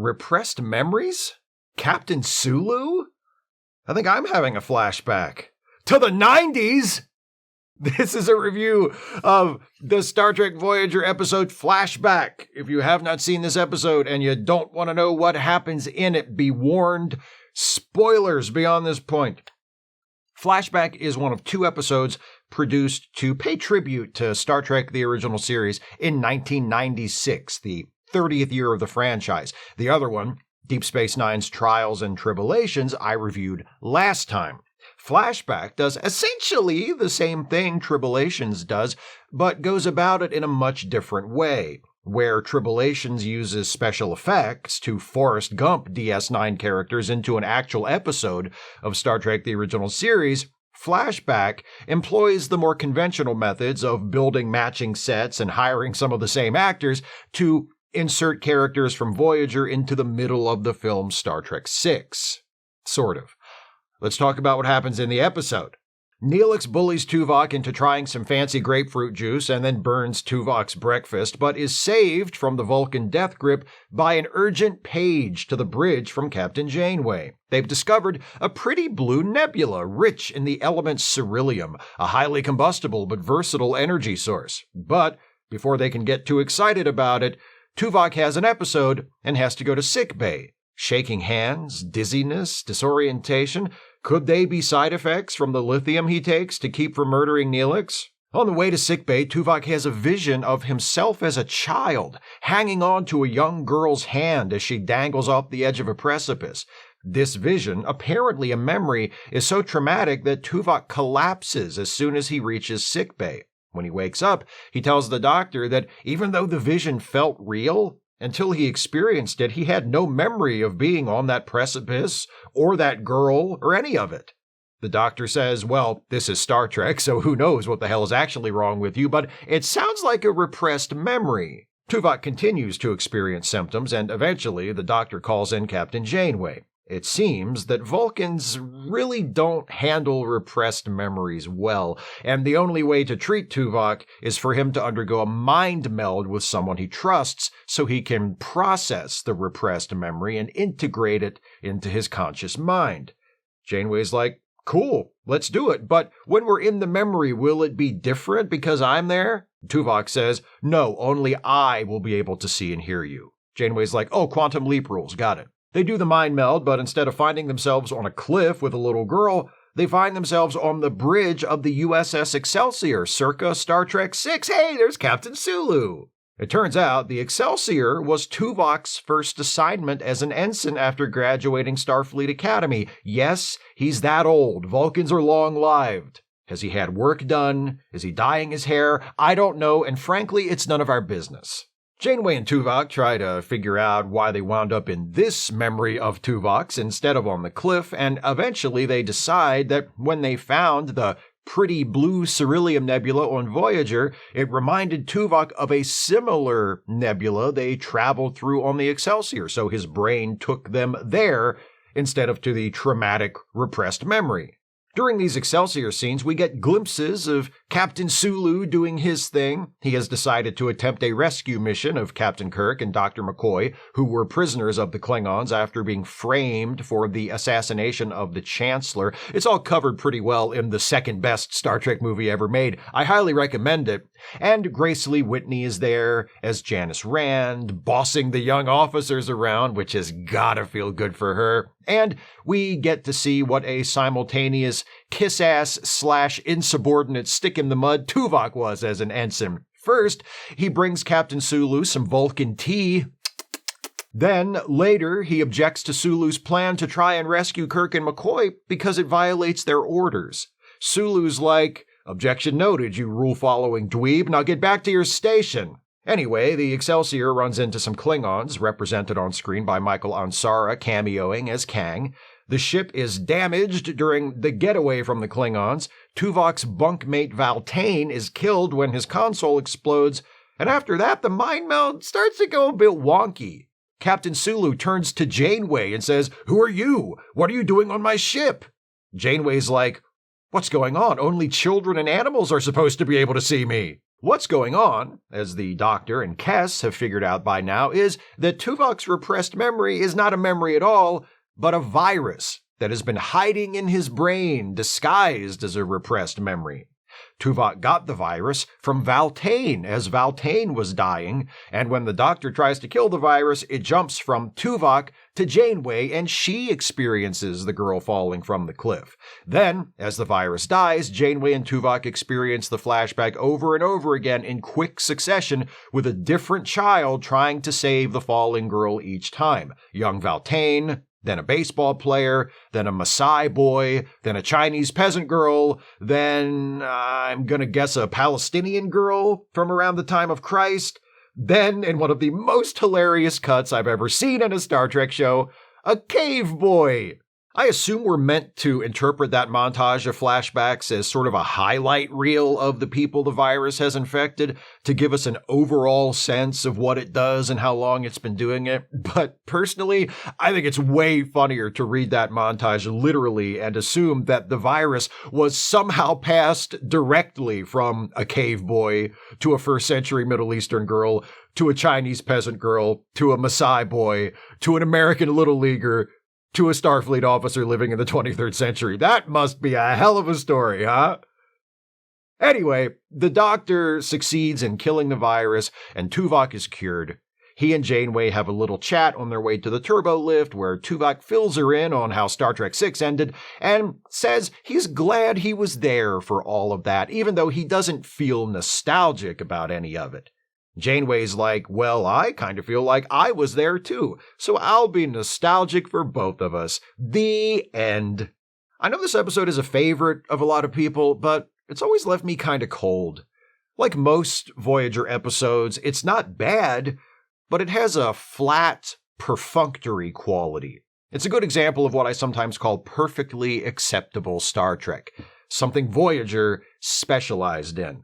Repressed memories? Captain Sulu? I think I'm having a flashback. To the 90s? This is a review of the Star Trek Voyager episode Flashback. If you have not seen this episode and you don't want to know what happens in it, be warned. Spoilers beyond this point. Flashback is one of 2 episodes produced to pay tribute to Star Trek the original series in 1996, the 30th year of the franchise. The other one, Deep Space Nine's Trials and Tribulations, I reviewed last time. Flashback does essentially the same thing Tribulations does, but goes about it in a much different way. Where Tribulations uses special effects to Forrest Gump DS9 characters into an actual episode of Star Trek the original series, Flashback employs the more conventional methods of building matching sets and hiring some of the same actors to insert characters from Voyager into the middle of the film Star Trek VI. Sort of. Let's talk about what happens in the episode. Neelix bullies Tuvok into trying some fancy grapefruit juice and then burns Tuvok's breakfast, but is saved from the Vulcan death grip by an urgent page to the bridge from Captain Janeway. They've discovered a pretty blue nebula rich in the element ceruleum, a highly combustible but versatile energy source. But before they can get too excited about it, Tuvok has an episode and has to go to sickbay. Shaking hands, dizziness, disorientation. Could they be side effects from the lithium he takes to keep from murdering Neelix? On the way to sickbay, Tuvok has a vision of himself as a child, hanging on to a young girl's hand as she dangles off the edge of a precipice. This vision, apparently a memory, is so traumatic that Tuvok collapses as soon as he reaches sickbay. When he wakes up, he tells the doctor that even though the vision felt real, until he experienced it, he had no memory of being on that precipice, or that girl, or any of it. The doctor says, well, this is Star Trek, so who knows what the hell is actually wrong with you, but it sounds like a repressed memory. Tuvok continues to experience symptoms, and eventually the doctor calls in Captain Janeway. It seems that Vulcans really don't handle repressed memories well, and the only way to treat Tuvok is for him to undergo a mind meld with someone he trusts so he can process the repressed memory and integrate it into his conscious mind. Janeway's like, cool, let's do it, but when we're in the memory, will it be different because I'm there? Tuvok says, no, only I will be able to see and hear you. Janeway's like, oh, quantum leap rules, got it. They do the mind meld, but instead of finding themselves on a cliff with a little girl, they find themselves on the bridge of the USS Excelsior, circa Star Trek VI. Hey, there's Captain Sulu. It turns out the Excelsior was Tuvok's first assignment as an ensign after graduating Starfleet Academy. Yes, he's that old. Vulcans are long-lived. Has he had work done? Is he dyeing his hair? I don't know, and frankly, it's none of our business. Janeway and Tuvok try to figure out why they wound up in this memory of Tuvok's instead of on the cliff, and eventually they decide that when they found the pretty blue Ceruleum Nebula on Voyager, it reminded Tuvok of a similar nebula they traveled through on the Excelsior, so his brain took them there instead of to the traumatic, repressed memory. During these Excelsior scenes, we get glimpses of Captain Sulu doing his thing. He has decided to attempt a rescue mission of Captain Kirk and Dr. McCoy, who were prisoners of the Klingons after being framed for the assassination of the Chancellor. It's all covered pretty well in the second best Star Trek movie ever made. I highly recommend it. And Grace Lee Whitney is there as Janice Rand, bossing the young officers around, which has gotta feel good for her. And we get to see what a simultaneous kiss-ass/insubordinate stick-in-the-mud Tuvok was as an ensign. First, he brings Captain Sulu some Vulcan tea. Then, later, he objects to Sulu's plan to try and rescue Kirk and McCoy because it violates their orders. Sulu's like, objection noted, you rule-following dweeb, now get back to your station. Anyway, the Excelsior runs into some Klingons, represented on screen by Michael Ansara cameoing as Kang. The ship is damaged during the getaway from the Klingons. Tuvok's bunkmate Valtane is killed when his console explodes, and after that, the mind meld starts to go a bit wonky. Captain Sulu turns to Janeway and says, "Who are you? What are you doing on my ship?" Janeway's like, "What's going on? Only children and animals are supposed to be able to see me." What's going on, as the Doctor and Kes have figured out by now, is that Tuvok's repressed memory is not a memory at all, but a virus that has been hiding in his brain, disguised as a repressed memory. Tuvok got the virus from Valtane as Valtane was dying, and when the Doctor tries to kill the virus, it jumps from Tuvok to Janeway, and she experiences the girl falling from the cliff. Then, as the virus dies, Janeway and Tuvok experience the flashback over and over again in quick succession, with a different child trying to save the falling girl each time. Young Valtane, then a baseball player, then a Maasai boy, then a Chinese peasant girl, then, I'm gonna guess, a Palestinian girl from around the time of Christ, then, in one of the most hilarious cuts I've ever seen in a Star Trek show, a cave boy. I assume we're meant to interpret that montage of flashbacks as sort of a highlight reel of the people the virus has infected to give us an overall sense of what it does and how long it's been doing it. But personally, I think it's way funnier to read that montage literally and assume that the virus was somehow passed directly from a cave boy to a first century Middle Eastern girl to a Chinese peasant girl to a Maasai boy to an American Little Leaguer to a Starfleet officer living in the 23rd century. That must be a hell of a story, huh? Anyway, the Doctor succeeds in killing the virus, and Tuvok is cured. He and Janeway have a little chat on their way to the turbo lift, where Tuvok fills her in on how Star Trek VI ended, and says he's glad he was there for all of that, even though he doesn't feel nostalgic about any of it. Janeway's like, well, I kind of feel like I was there too, so I'll be nostalgic for both of us. The end. I know this episode is a favorite of a lot of people, but it's always left me kind of cold. Like most Voyager episodes, it's not bad, but it has a flat, perfunctory quality. It's a good example of what I sometimes call perfectly acceptable Star Trek, something Voyager specialized in.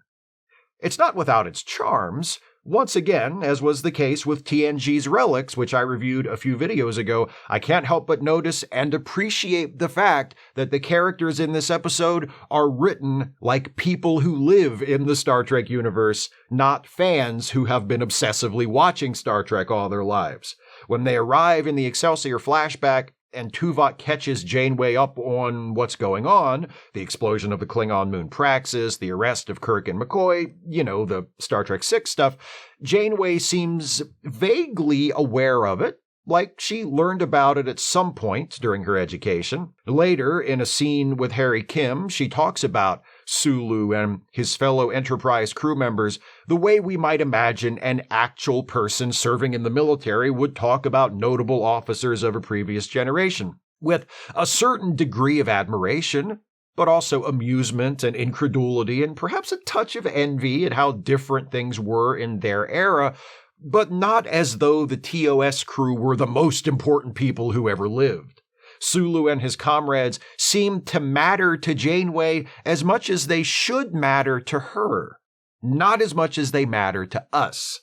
It's not without its charms. Once again, as was the case with TNG's Relics, which I reviewed a few videos ago, I can't help but notice and appreciate the fact that the characters in this episode are written like people who live in the Star Trek universe, not fans who have been obsessively watching Star Trek all their lives. When they arrive in the Excelsior flashback, and Tuvok catches Janeway up on what's going on, the explosion of the Klingon moon Praxis, the arrest of Kirk and McCoy, the Star Trek VI stuff, Janeway seems vaguely aware of it, like she learned about it at some point during her education. Later, in a scene with Harry Kim, she talks about Sulu and his fellow Enterprise crew members the way we might imagine an actual person serving in the military would talk about notable officers of a previous generation, with a certain degree of admiration, but also amusement and incredulity and perhaps a touch of envy at how different things were in their era, but not as though the TOS crew were the most important people who ever lived. Sulu and his comrades seem to matter to Janeway as much as they should matter to her, not as much as they matter to us.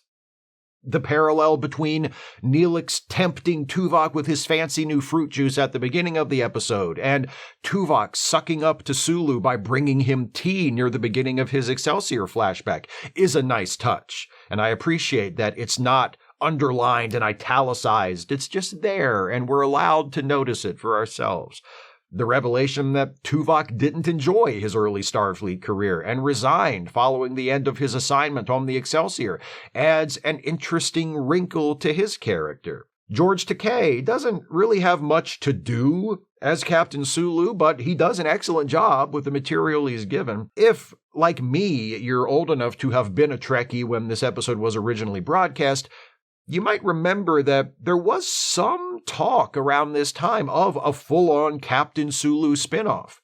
The parallel between Neelix tempting Tuvok with his fancy new fruit juice at the beginning of the episode, and Tuvok sucking up to Sulu by bringing him tea near the beginning of his Excelsior flashback, is a nice touch, and I appreciate that it's not underlined and italicized. It's just there, and we're allowed to notice it for ourselves. The revelation that Tuvok didn't enjoy his early Starfleet career and resigned following the end of his assignment on the Excelsior adds an interesting wrinkle to his character. George Takei doesn't really have much to do as Captain Sulu, but he does an excellent job with the material he's given. If, like me, you're old enough to have been a Trekkie when this episode was originally broadcast, you might remember that there was some talk around this time of a full-on Captain Sulu spinoff.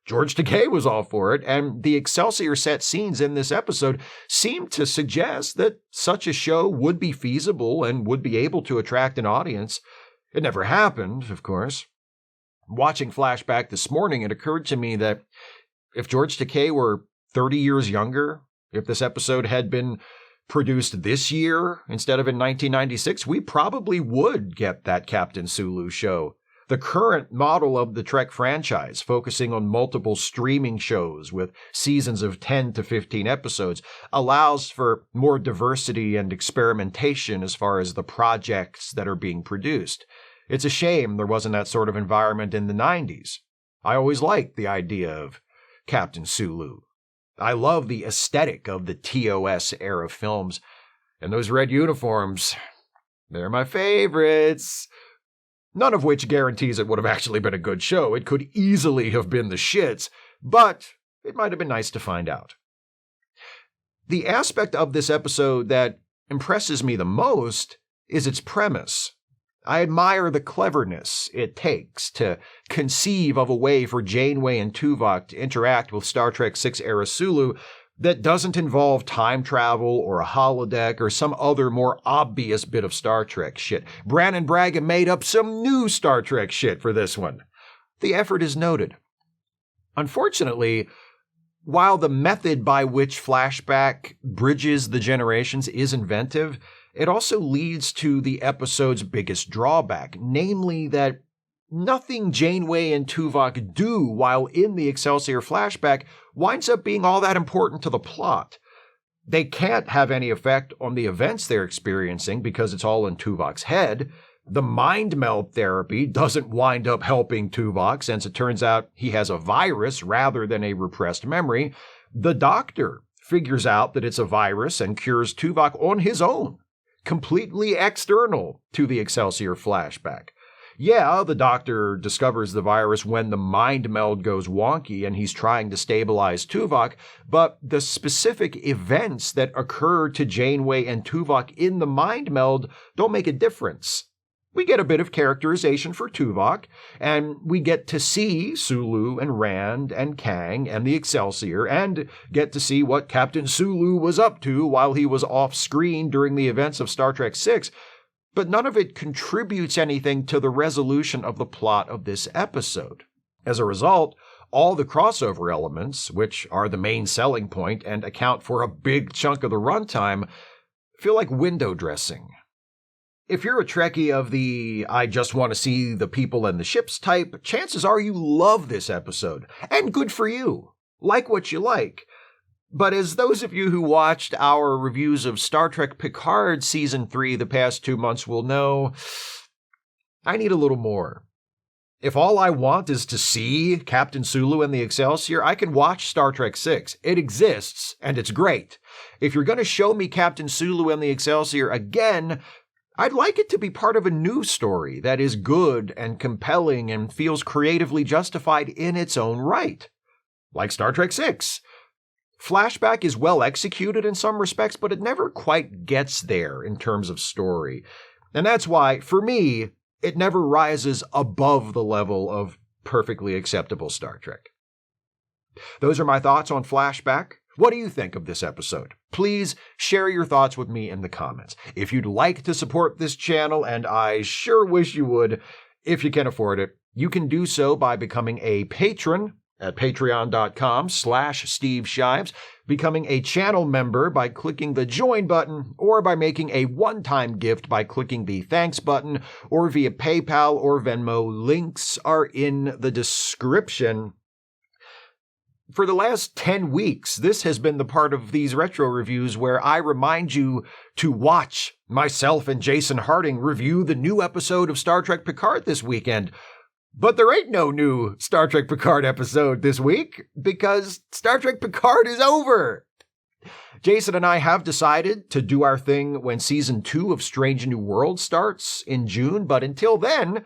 George Takei was all for it, and the Excelsior set scenes in this episode seem to suggest that such a show would be feasible and would be able to attract an audience. It never happened, of course. Watching Flashback this morning, it occurred to me that if George Takei were 30 years younger, if this episode had been produced this year instead of in 1996, we probably would get that Captain Sulu show. The current model of the Trek franchise, focusing on multiple streaming shows with seasons of 10 to 15 episodes, allows for more diversity and experimentation as far as the projects that are being produced. It's a shame there wasn't that sort of environment in the 90s. I always liked the idea of Captain Sulu. I love the aesthetic of the TOS era films, and those red uniforms, they're my favorites. None of which guarantees it would have actually been a good show. It could easily have been the shits, but it might have been nice to find out. The aspect of this episode that impresses me the most is its premise. I admire the cleverness it takes to conceive of a way for Janeway and Tuvok to interact with Star Trek VI era Sulu that doesn't involve time travel or a holodeck or some other more obvious bit of Star Trek shit. Brannon Braga made up some new Star Trek shit for this one. The effort is noted. Unfortunately, while the method by which Flashback bridges the generations is inventive, it also leads to the episode's biggest drawback, namely that nothing Janeway and Tuvok do while in the Excelsior flashback winds up being all that important to the plot. They can't have any effect on the events they're experiencing because it's all in Tuvok's head. The mind meld therapy doesn't wind up helping Tuvok since it turns out he has a virus rather than a repressed memory. The doctor figures out that it's a virus and cures Tuvok on his own, completely external to the Excelsior flashback. Yeah, the doctor discovers the virus when the mind meld goes wonky and he's trying to stabilize Tuvok, but the specific events that occur to Janeway and Tuvok in the mind meld don't make a difference. We get a bit of characterization for Tuvok, and we get to see Sulu and Rand and Kang and the Excelsior, and get to see what Captain Sulu was up to while he was off-screen during the events of Star Trek VI, but none of it contributes anything to the resolution of the plot of this episode. As a result, all the crossover elements, which are the main selling point and account for a big chunk of the runtime, feel like window dressing. If you're a Trekkie of the I just want to see the people and the ships type, chances are you love this episode. And good for you. Like what you like. But as those of you who watched our reviews of Star Trek Picard Season 3 the past 2 months will know, I need a little more. If all I want is to see Captain Sulu and the Excelsior, I can watch Star Trek VI. It exists, and it's great. If you're going to show me Captain Sulu and the Excelsior again, I'd like it to be part of a new story that is good and compelling and feels creatively justified in its own right. Like Star Trek VI. Flashback is well executed in some respects, but it never quite gets there in terms of story. And that's why, for me, it never rises above the level of perfectly acceptable Star Trek. Those are my thoughts on Flashback. What do you think of this episode? Please share your thoughts with me in the comments. If you'd like to support this channel, and I sure wish you would, if you can afford it, you can do so by becoming a patron at patreon.com/Steve Shives, becoming a channel member by clicking the join button, or by making a one-time gift by clicking the thanks button, or via PayPal or Venmo. Links are in the description. For the last 10 weeks, this has been the part of these retro reviews where I remind you to watch myself and Jason Harding review the new episode of Star Trek Picard this weekend. But there ain't no new Star Trek Picard episode this week, because Star Trek Picard is over. Jason and I have decided to do our thing when Season 2 of Strange New Worlds starts in June, but until then,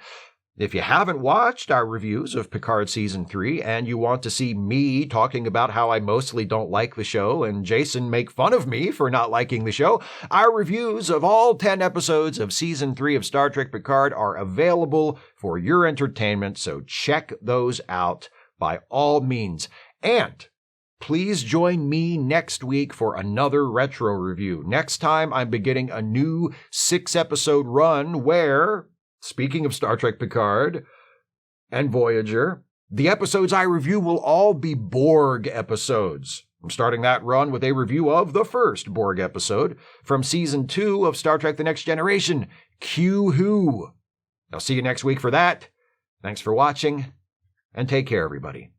if you haven't watched our reviews of Picard Season 3 and you want to see me talking about how I mostly don't like the show and Jason make fun of me for not liking the show, our reviews of all 10 episodes of Season 3 of Star Trek Picard are available for your entertainment, so check those out by all means. And please join me next week for another retro review. Next time, I'm beginning a new 6-episode run where, speaking of Star Trek Picard and Voyager, the episodes I review will all be Borg episodes. I'm starting that run with a review of the first Borg episode from Season 2 of Star Trek The Next Generation, Q Who. I'll see you next week for that. Thanks for watching, and take care, everybody.